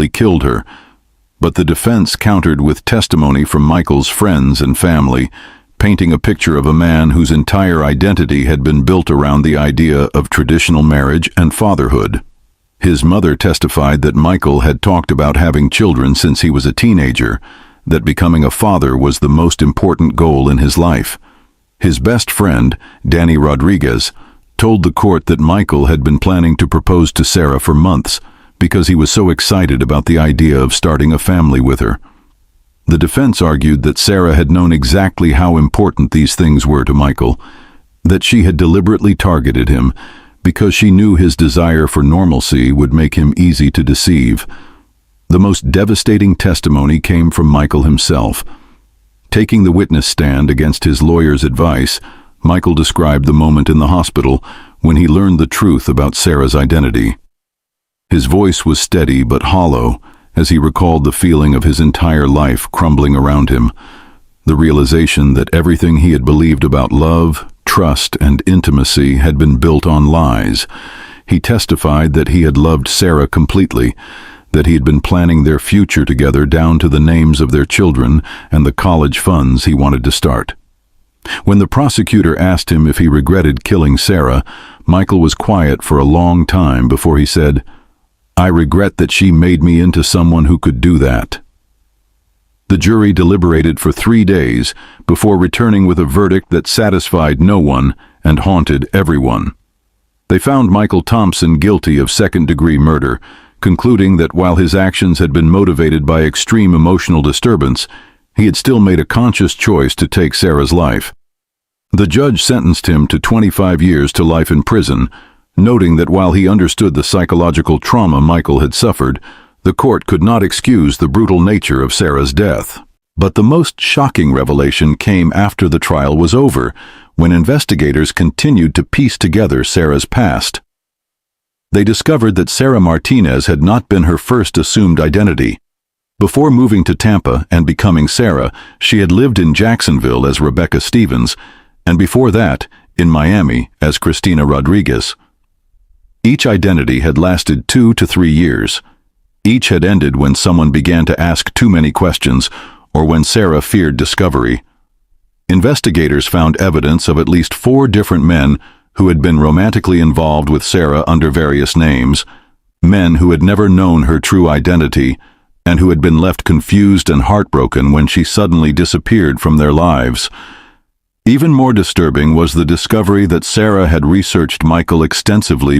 killed her, but the defense countered with testimony from Michael's friends and family, painting a picture of a man whose entire identity had been built around the idea of traditional marriage and fatherhood. His mother testified that Michael had talked about having children since he was a teenager, that becoming a father was the most important goal in his life. His best friend, Danny Rodriguez, told the court that Michael had been planning to propose to Sarah for months because he was so excited about the idea of starting a family with her. The defense argued that Sarah had known exactly how important these things were to Michael, that she had deliberately targeted him because she knew his desire for normalcy would make him easy to deceive. The most devastating testimony came from Michael himself. Taking the witness stand against his lawyer's advice, Michael described the moment in the hospital when he learned the truth about Sarah's identity. His voice was steady but hollow as he recalled the feeling of his entire life crumbling around him, the realization that everything he had believed about love, trust, and intimacy had been built on lies. He testified that he had loved Sarah completely, that he had been planning their future together down to the names of their children and the college funds he wanted to start. When the prosecutor asked him if he regretted killing Sarah, Michael was quiet for a long time before he said, "I regret that she made me into someone who could do that." The jury deliberated for 3 days before returning with a verdict that satisfied no one and haunted everyone. They found Michael Thompson guilty of second-degree murder, concluding that while his actions had been motivated by extreme emotional disturbance, he had still made a conscious choice to take Sarah's life. The judge sentenced him to 25 years to life in prison, noting that while he understood the psychological trauma Michael had suffered, the court could not excuse the brutal nature of Sarah's death. But the most shocking revelation came after the trial was over, when investigators continued to piece together Sarah's past. They discovered that Sarah Martinez had not been her first assumed identity. Before moving to Tampa and becoming Sarah, she had lived in Jacksonville as Rebecca Stevens, and before that, in Miami as Christina Rodriguez. Each identity had lasted 2 to 3 years. Each had ended when someone began to ask too many questions or when Sarah feared discovery. Investigators found evidence of at least 4 different men who had been romantically involved with Sarah under various names, men who had never known her true identity and who had been left confused and heartbroken when she suddenly disappeared from their lives. Even more disturbing was the discovery that Sarah had researched Michael extensively